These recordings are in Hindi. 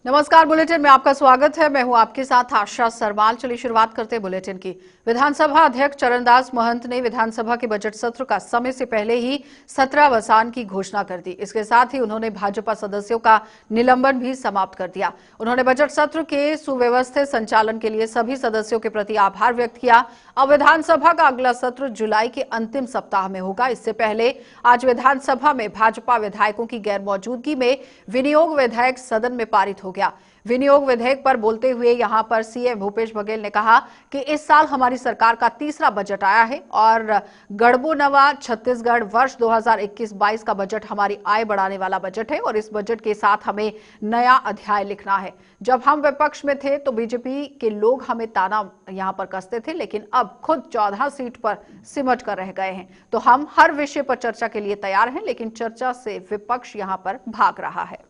नमस्कार, बुलेटिन में आपका स्वागत है। मैं हूं आपके साथ आशा सरवाल। चलिए शुरुआत करते हैं बुलेटिन की। विधानसभा अध्यक्ष चरणदास महंत ने विधानसभा के बजट सत्र का समय से पहले ही सत्रावसान की घोषणा कर दी। इसके साथ ही उन्होंने भाजपा सदस्यों का निलंबन भी समाप्त कर दिया। उन्होंने बजट सत्र के सुव्यवस्थित संचालन के लिए सभी सदस्यों के प्रति आभार व्यक्त किया। अब विधानसभा का अगला सत्र जुलाई के अंतिम सप्ताह में होगा। इससे पहले आज विधानसभा में भाजपा विधायकों की गैर मौजूदगी में विनियोग विधेयक सदन में पारित हो गया। विनियोग विधेयक पर बोलते हुए यहां पर सीएम भूपेश बघेल ने कहा कि इस साल हमारी सरकार का तीसरा बजट आया है और गढ़बोनवा छत्तीसगढ़ वर्ष 2021-22 का बजट हमारी आय बढ़ाने वाला बजट है और इस बजट के साथ हमें नया अध्याय लिखना है। जब हम विपक्ष में थे तो बीजेपी के लोग हमें ताना यहां पर कसते थे, लेकिन अब खुद 14 सीट पर सिमट कर रह गए हैं। तो हम हर विषय पर चर्चा के लिए तैयार हैं, लेकिन चर्चा से विपक्ष यहां पर भाग रहा है।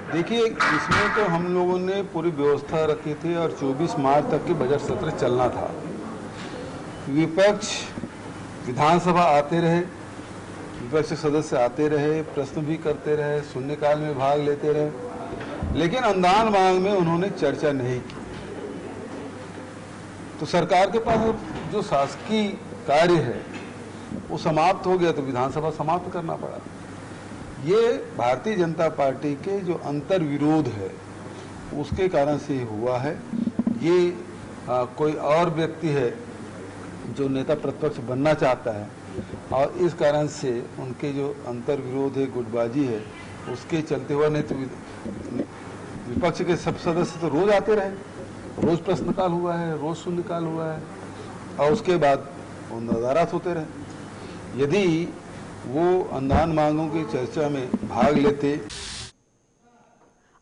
देखिए, इसमें तो हम लोगों ने पूरी व्यवस्था रखी थी और 24 मार्च तक के बजट सत्र चलना था। विपक्ष विधानसभा आते रहे, विपक्ष सदस्य आते रहे, प्रश्न भी करते रहे, शून्यकाल में भाग लेते रहे, लेकिन अनुदान मांग में उन्होंने चर्चा नहीं की। तो सरकार के पास जो शासकीय कार्य है वो समाप्त हो गया, तो विधानसभा समाप्त करना पड़ा। ये भारतीय जनता पार्टी के जो अंतर विरोध है उसके कारण से हुआ है। ये कोई और व्यक्ति है जो नेता प्रतिपक्ष बनना चाहता है और इस कारण से उनके जो अंतर विरोध है, गुटबाजी है, उसके चलते हुआ। नहीं तो विपक्ष के सब सदस्य तो रोज आते रहे, रोज प्रश्नकाल हुआ है, रोज शून्यकाल हुआ है और उसके बाद वो नाराज होते रहे। यदि वो अनुदान मांगों की चर्चा में भाग लेते।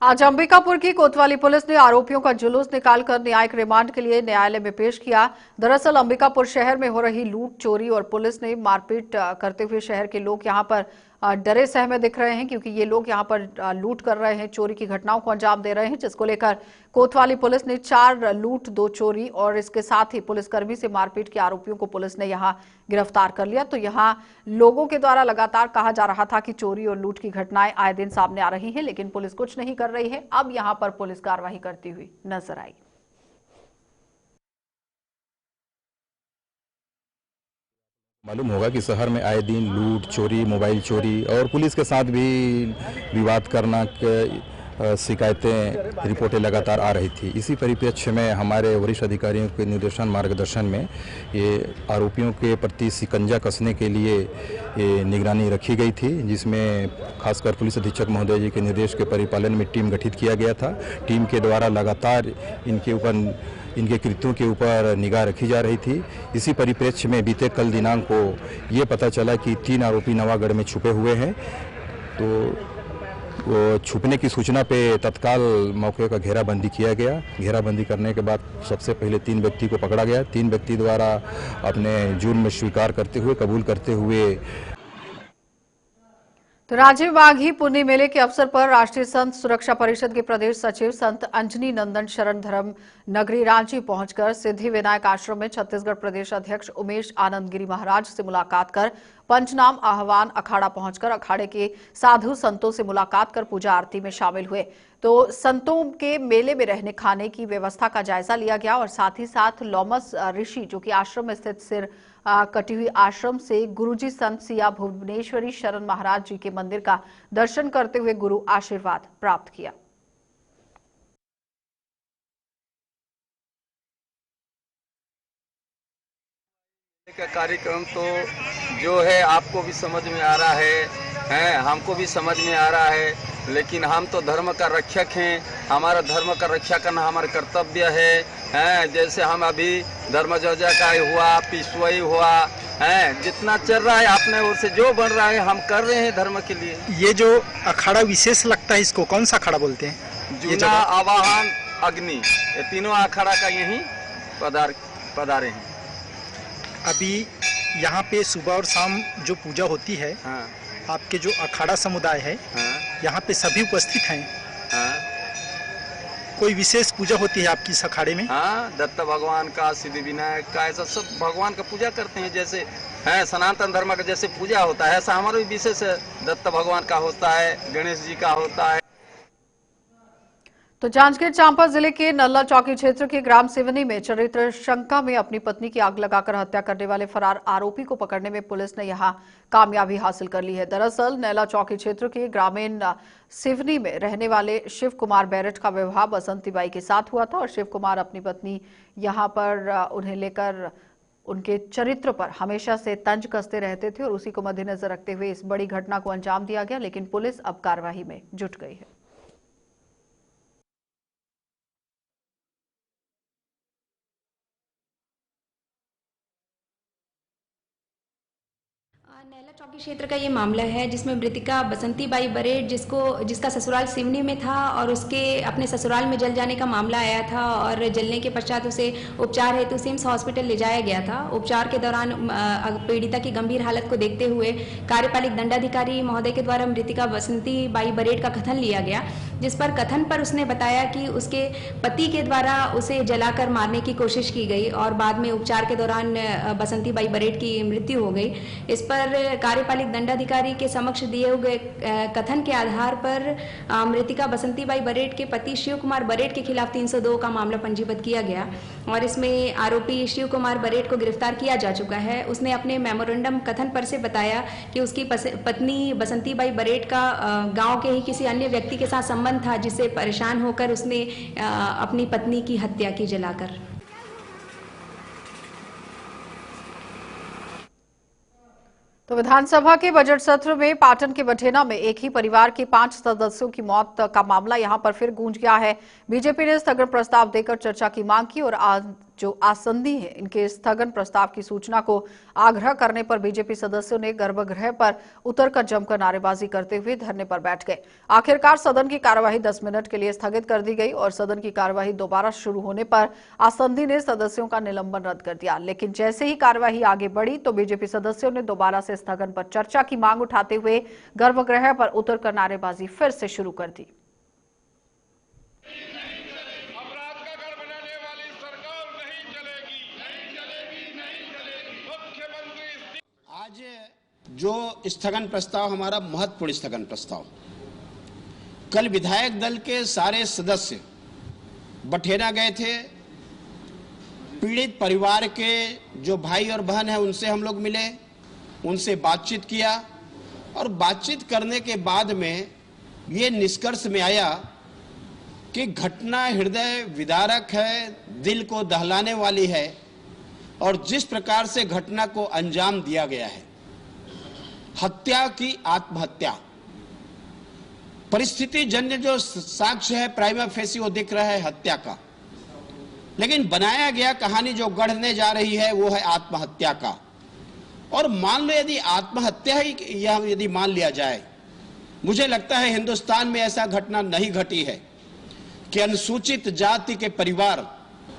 आज अंबिकापुर की कोतवाली पुलिस ने आरोपियों का जुलूस निकालकर न्यायिक रिमांड के लिए न्यायालय में पेश किया। दरअसल अंबिकापुर शहर में हो रही लूट, चोरी और पुलिस ने मारपीट करते हुए शहर के लोग यहां पर डरे सहमे दिख रहे हैं, क्योंकि ये लोग यहां पर लूट कर रहे हैं, चोरी की घटनाओं को अंजाम दे रहे हैं, जिसको लेकर कोतवाली पुलिस ने 4 लूट 2 चोरी और इसके साथ ही पुलिसकर्मी से मारपीट के आरोपियों को पुलिस ने यहां गिरफ्तार कर लिया। तो यहां लोगों के द्वारा लगातार कहा जा रहा था कि चोरी और लूट की घटनाएं आए दिन सामने आ रही हैं, लेकिन पुलिस कुछ नहीं कर रही है। अब यहां पर पुलिस कार्रवाई करती हुई नजर आई। मालूम होगा कि शहर में आए दिन लूट, चोरी, मोबाइल चोरी और पुलिस के साथ भी विवाद करना के शिकायतें, रिपोर्टें लगातार आ रही थी। इसी परिप्रेक्ष्य में हमारे वरिष्ठ अधिकारियों के निर्देशन मार्गदर्शन में ये आरोपियों के प्रति शिकंजा कसने के लिए ये निगरानी रखी गई थी, जिसमें खासकर पुलिस अधीक्षक महोदय जी के निर्देश के परिपालन में टीम गठित किया गया था। टीम के द्वारा लगातार इनके कृत्यों के ऊपर निगाह रखी जा रही थी। इसी परिप्रेक्ष्य में बीते कल दिनांक को ये पता चला कि 3 आरोपी नवागढ़ में छुपे हुए हैं। तो वो छुपने की सूचना पे तत्काल मौके का घेराबंदी किया गया। घेराबंदी करने के बाद सबसे पहले 3 व्यक्ति को पकड़ा गया। 3 व्यक्ति द्वारा अपने जुर्म में स्वीकार करते हुए, कबूल करते हुए। तो राजीव बाघी पुण्य मेले के अवसर पर राष्ट्रीय संत सुरक्षा परिषद के प्रदेश सचिव संत अंजनी नंदन शरण धर्म नगरी रांची पहुंचकर सिद्धि विनायक आश्रम में छत्तीसगढ़ प्रदेश अध्यक्ष उमेश आनंद गिरी महाराज से मुलाकात कर पंचनाम आह्वान अखाड़ा पहुंचकर अखाड़े के साधु संतों से मुलाकात कर पूजा आरती में शामिल हुए। तो संतों के मेले में रहने खाने की व्यवस्था का जायजा लिया गया और साथ ही साथ लोमस ऋषि, जो कि आश्रम में स्थित सिर कटी हुई आश्रम से गुरुजी संत सिया भुवनेश्वरी शरण महाराज जी के मंदिर का दर्शन करते हुए गुरु आशीर्वाद प्राप्त किया। का कार्यक्रम तो जो है आपको भी समझ में आ रहा है, हमको भी समझ में आ रहा है, लेकिन हम तो धर्म का रक्षक हैं। हमारा धर्म का रक्षा करना हमारा कर्तव्य है। जैसे हम अभी धर्म ध्वजा का हुआ, पिछुआई हुआ, जितना चल रहा है अपने ओर से जो बन रहा है हम कर रहे हैं धर्म के लिए। ये जो अखाड़ा विशेष लगता है, इसको कौन सा अखाड़ा बोलते हैं? जूना, आवाहन, अग्नि, ये तीनों अखाड़ा का यहीं पधारे हैं। अभी यहाँ पे सुबह और शाम जो पूजा होती है, आपके जो अखाड़ा समुदाय है, यहाँ पे सभी उपस्थित हैं। कोई विशेष पूजा होती है आपकी इस अखाड़े में? हाँ, दत्त भगवान का, सिद्धि विनायक का, ऐसा सब भगवान का पूजा करते हैं। जैसे है सनातन धर्म का जैसे पूजा होता है, ऐसा हमारा भी विशेष दत्त भगवान का होता है, गणेश जी का होता है। तो जांजगीर चांपा जिले के नल्ला चौकी क्षेत्र के ग्राम सिवनी में चरित्र शंका में अपनी पत्नी की आग लगाकर हत्या करने वाले फरार आरोपी को पकड़ने में पुलिस ने यहां कामयाबी हासिल कर ली है। दरअसल नल्ला चौकी क्षेत्र के ग्रामीण सिवनी में रहने वाले शिव कुमार बैरट का विवाह बसंती बाई के साथ हुआ था और शिव कुमार अपनी पत्नी यहां पर उन्हें लेकर उनके चरित्र पर हमेशा से तंज कसते रहते थे और उसी को मद्देनजर रखते हुए इस बड़ी घटना को अंजाम दिया गया, लेकिन पुलिस अब कार्रवाई में जुट गई है। नैला चौकी क्षेत्र का ये मामला है जिसमें मृतिका बसंती बाई बरेट जिसका ससुराल सिवनी में था और उसके अपने ससुराल में जल जाने का मामला आया था और जलने के पश्चात उसे उपचार हेतु सिम्स हॉस्पिटल ले जाया गया था। उपचार के दौरान पीड़िता की गंभीर हालत को देखते हुए कार्यपालिक दंडाधिकारी महोदय के द्वारा मृतिका बसंती बाई बरेट का कथन लिया गया, जिस पर कथन पर उसने बताया कि उसके पति के द्वारा उसे जलाकर मारने की कोशिश की गई और बाद में उपचार के दौरान बसंती बाई बरेट की मृत्यु हो गई। इस पर कार्यपालिक दंडाधिकारी के समक्ष दिए हुए कथन के आधार पर मृतिका बसंती बाई बरेट के पति शिव कुमार बरेट के खिलाफ 302 का मामला पंजीबद्ध किया गया और इसमें आरोपी शिव कुमार बरेट को गिरफ्तार किया जा चुका है। उसने अपने मेमोरेंडम कथन पर से बताया कि उसकी पत्नी बसंती बाई बरेट का गांव के ही किसी अन्य व्यक्ति के साथ संबंध था, जिससे परेशान होकर उसने अपनी पत्नी की हत्या की जलाकर। तो विधानसभा के बजट सत्र में पाटन के बठेना में एक ही परिवार के 5 सदस्यों की मौत का मामला यहां पर फिर गूंज गया है। बीजेपी ने स्थगन प्रस्ताव देकर चर्चा की मांग की और आज जो आसंदी है इनके स्थगन प्रस्ताव की सूचना को आग्रह करने पर बीजेपी सदस्यों ने गर्भगृह पर उतरकर जमकर नारेबाजी करते हुए धरने पर बैठ गए। आखिरकार सदन की कार्यवाही 10 मिनट के लिए स्थगित कर दी गई और सदन की कार्यवाही दोबारा शुरू होने पर आसंदी ने सदस्यों का निलंबन रद्द कर दिया, लेकिन जैसे ही कार्यवाही आगे बढ़ी तो बीजेपी सदस्यों ने दोबारा से स्थगन पर चर्चा की मांग उठाते हुए गर्भगृह पर उतरकर नारेबाजी फिर से शुरू कर दी। आज जो स्थगन प्रस्ताव हमारा महत्वपूर्ण स्थगन प्रस्ताव, कल विधायक दल के सारे सदस्य बठेना गए थे। पीड़ित परिवार के जो भाई और बहन है उनसे हम लोग मिले, उनसे बातचीत किया और बातचीत करने के बाद में ये निष्कर्ष में आया कि घटना हृदय विदारक है, दिल को दहलाने वाली है और जिस प्रकार से घटना को अंजाम दिया गया है, हत्या की आत्महत्या, परिस्थिति जन्य जो साक्ष्य है प्राइमा फेसी वो दिख रहा है हत्या का, लेकिन बनाया गया कहानी जो गढ़ने जा रही है वो है आत्महत्या का। और मान लो यदि आत्महत्या ही यदि मान लिया जाए, मुझे लगता है हिंदुस्तान में ऐसा घटना नहीं घटी है कि अनुसूचित जाति के परिवार।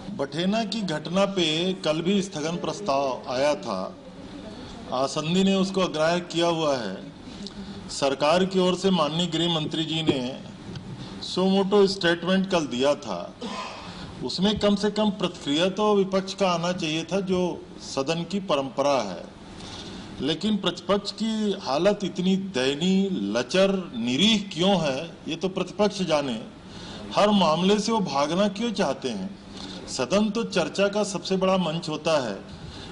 बठेना की घटना पे कल भी स्थगन प्रस्ताव आया था, आसंदी ने उसको अग्राह्य किया हुआ है। सरकार की ओर से माननीय गृह मंत्री जी ने सोमोटो स्टेटमेंट कल दिया था, उसमें कम से कम प्रतिक्रिया तो विपक्ष का आना चाहिए था जो सदन की परंपरा है, लेकिन प्रतिपक्ष की हालत इतनी दयनीय, लचर, निरीह क्यों है ये तो प्रतिपक्ष जाने। हर मामले से वो भागना क्यों चाहते हैं? सदन तो चर्चा का सबसे बड़ा मंच होता है।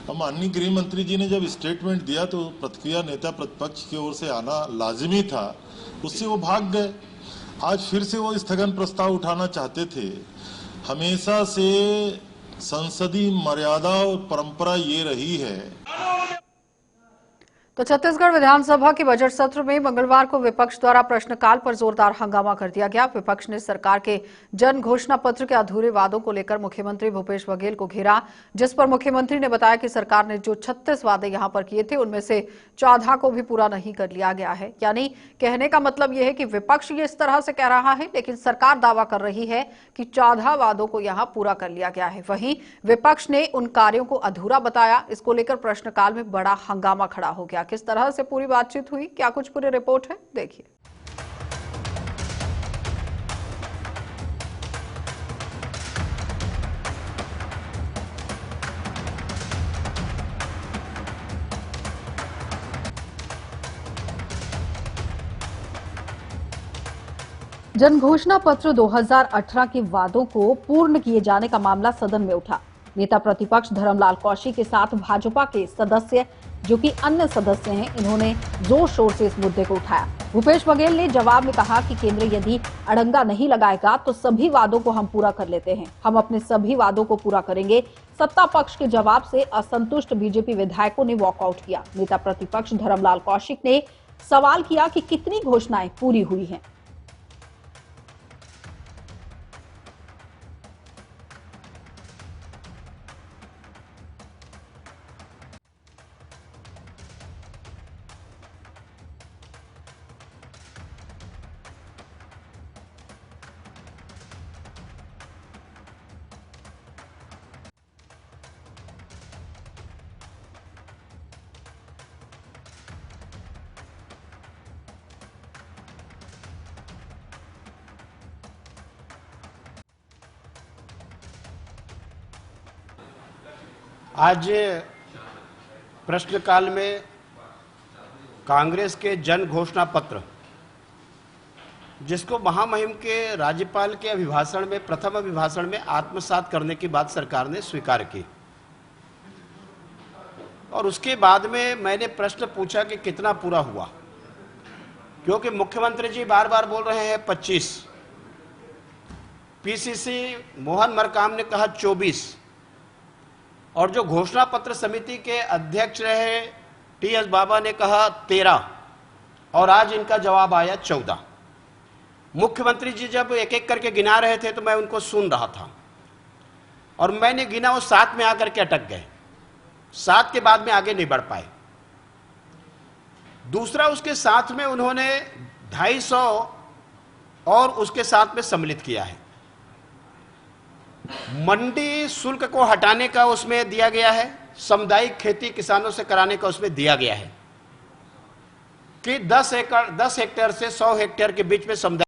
अब माननीय गृह मंत्री जी ने जब स्टेटमेंट दिया तो प्रतिक्रिया नेता प्रतिपक्ष की ओर से आना लाजिमी था, उससे वो भाग गए। आज फिर से वो स्थगन प्रस्ताव उठाना चाहते थे। हमेशा से संसदीय मर्यादा और परंपरा ये रही है। तो छत्तीसगढ़ विधानसभा के बजट सत्र में मंगलवार को विपक्ष द्वारा प्रश्नकाल पर जोरदार हंगामा कर दिया गया। विपक्ष ने सरकार के जन घोषणा पत्र के अधूरे वादों को लेकर मुख्यमंत्री भूपेश बघेल को घेरा, जिस पर मुख्यमंत्री ने बताया कि सरकार ने जो 36 वादे यहां पर किए थे उनमें से 14 को भी पूरा नहीं कर लिया गया है। यानी कहने का मतलब यह है कि विपक्ष ये इस तरह से कह रहा है, लेकिन सरकार दावा कर रही है कि 14 वादों को यहां पूरा कर लिया गया है। वहीं विपक्ष ने उन कार्यों को अधूरा बताया। इसको लेकर प्रश्नकाल में बड़ा हंगामा खड़ा हो गया। किस तरह से पूरी बातचीत हुई, क्या कुछ पूरी रिपोर्ट है, देखिए। जनघोषणा पत्र 2018 के वादों को पूर्ण किए जाने का मामला सदन में उठा। नेता प्रतिपक्ष धर्मलाल कौशिक के साथ भाजपा के सदस्य जो कि अन्य सदस्य हैं, इन्होंने जोर शोर से इस मुद्दे को उठाया। भूपेश बघेल ने जवाब में कहा कि केंद्र यदि अड़ंगा नहीं लगाएगा तो सभी वादों को हम पूरा कर लेते हैं। हम अपने सभी वादों को पूरा करेंगे। सत्ता पक्ष के जवाब से असंतुष्ट बीजेपी विधायकों ने वॉकआउट किया। नेता प्रतिपक्ष धर्मलाल कौशिक ने सवाल किया कि कितनी घोषणाएं पूरी हुई हैं। आज प्रश्नकाल में कांग्रेस के जन घोषणा पत्र, जिसको महामहिम के राज्यपाल के अभिभाषण में, प्रथम अभिभाषण में आत्मसात करने की बात सरकार ने स्वीकार की, और उसके बाद में मैंने प्रश्न पूछा कि कितना पूरा हुआ, क्योंकि मुख्यमंत्री जी बार बार बोल रहे हैं 25, पीसीसी मोहन मरकाम ने कहा 24, और जो घोषणा पत्र समिति के अध्यक्ष रहे टीएस बाबा ने कहा 13, और आज इनका जवाब आया 14। मुख्यमंत्री जी जब एक एक करके गिना रहे थे तो मैं उनको सुन रहा था, और मैंने गिना वो 7 में आकर के अटक गए। 7 के बाद में आगे नहीं बढ़ पाए। दूसरा, उसके साथ में उन्होंने 250 और उसके साथ में सम्मिलित किया है। मंडी शुल्क को हटाने का उसमें दिया गया है, सामुदायिक खेती किसानों से कराने का उसमें दिया गया है कि 10 हेक्टेयर से 100 हेक्टेयर के बीच में सामुदायिक।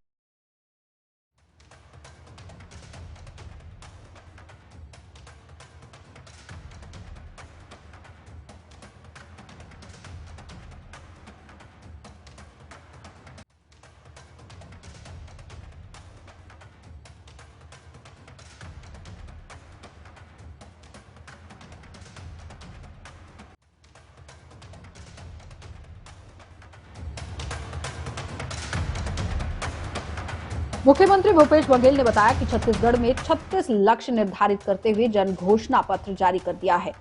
मुख्यमंत्री भूपेश बघेल ने बताया कि छत्तीसगढ़ में 36 लक्ष्य निर्धारित करते हुए जन घोषणा पत्र जारी कर दिया है।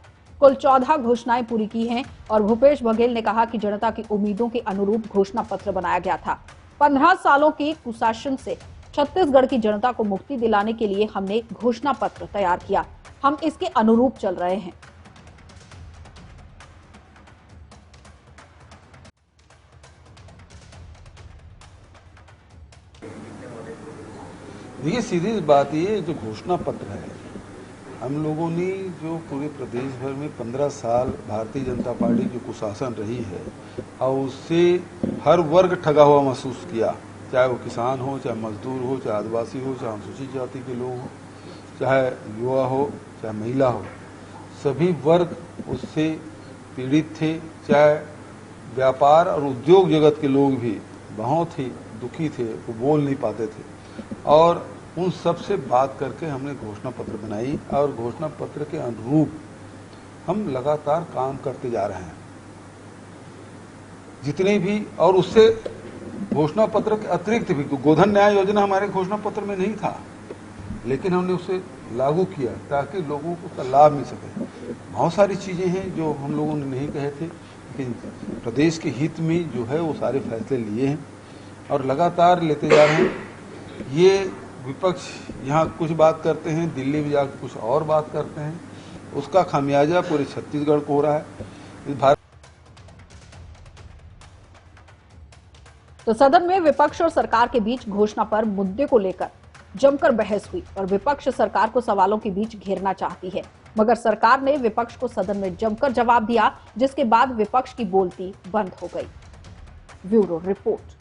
कुल 14 घोषणाएं पूरी की हैं और भूपेश बघेल ने कहा कि जनता की उम्मीदों के अनुरूप घोषणा पत्र बनाया गया था। 15 सालों के कुशासन से छत्तीसगढ़ की जनता को मुक्ति दिलाने के लिए हमने घोषणा पत्र तैयार किया। हम इसके अनुरूप चल रहे हैं। देखिए, सीधी बात ये जो घोषणा पत्र है, हम लोगों ने जो पूरे प्रदेश भर में 15 साल भारतीय जनता पार्टी जो कुशासन रही है और उससे हर वर्ग ठगा हुआ महसूस किया, चाहे वो किसान हो, चाहे मजदूर हो, चाहे आदिवासी हो, चाहे अनुसूचित जाति के लोग हो, चाहे युवा हो, चाहे महिला हो, सभी वर्ग उससे पीड़ित थे। चाहे व्यापार और उद्योग जगत के लोग भी बहुत ही दुखी थे, वो बोल नहीं पाते थे, और उन सब से बात करके हमने घोषणा पत्र बनाई और घोषणा पत्र के अनुरूप हम लगातार काम करते जा रहे हैं। जितने भी, और उससे घोषणा पत्र के अतिरिक्त भी, गोधन न्याय योजना हमारे घोषणा पत्र में नहीं था, लेकिन हमने उसे लागू किया ताकि लोगों को उसका लाभ मिल सके। बहुत सारी चीजें हैं जो हम लोगों ने नहीं कहे थे, लेकिन प्रदेश के हित में जो है वो सारे फैसले लिए हैं और लगातार लेते जा रहे हैं। ये विपक्ष यहाँ कुछ बात करते हैं, दिल्ली में जाकर कुछ और बात करते हैं, उसका खामियाजा पूरे छत्तीसगढ़ को हो रहा है। तो सदन में विपक्ष और सरकार के बीच घोषणा पर मुद्दे को लेकर जमकर बहस हुई और विपक्ष सरकार को सवालों के बीच घेरना चाहती है, मगर सरकार ने विपक्ष को सदन में जमकर जवाब दिया, जिसके बाद विपक्ष की बोलती बंद हो गई। Bureau report.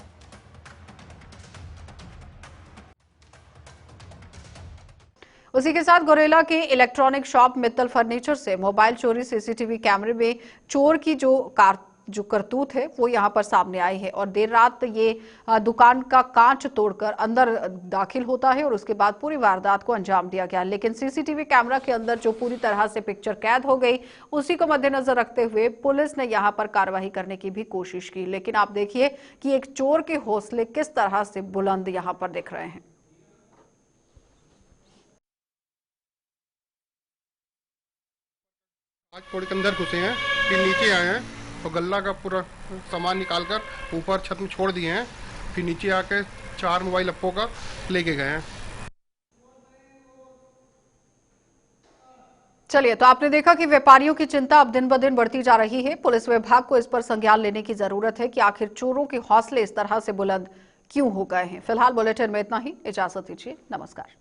उसी के साथ गोरेला के इलेक्ट्रॉनिक शॉप मित्तल फर्नीचर से मोबाइल चोरी, सीसीटीवी कैमरे में चोर की जो कार जो करतूत है वो यहाँ पर सामने आई है और देर रात ये दुकान का कांच तोड़कर अंदर दाखिल होता है और उसके बाद पूरी वारदात को अंजाम दिया गया। लेकिन सीसीटीवी कैमरा के अंदर जो पूरी तरह से पिक्चर कैद हो गई, उसी को मद्देनजर रखते हुए पुलिस ने यहाँ पर कार्रवाई करने की भी कोशिश की। लेकिन आप देखिए कि एक चोर के हौसले किस तरह से बुलंद यहाँ पर दिख रहे हैं। आज थोड़ी के अंदर घुसे हैं, फिर नीचे आए हैं और गल्ला का पूरा सामान निकालकर ऊपर छत में छोड़ दिए हैं, फिर नीचे आके 4 मोबाइल अप्पो का लेके गए हैं। चलिए, तो आपने देखा कि व्यापारियों की चिंता अब दिन ब दिन बढ़ती जा रही है। पुलिस विभाग को इस पर संज्ञान लेने की जरूरत है कि आखिर चोरों के हौसले इस तरह से बुलंद क्यों हो गए हैं। फिलहाल बुलेटिन में इतना ही, इजाजत दीजिए, नमस्कार।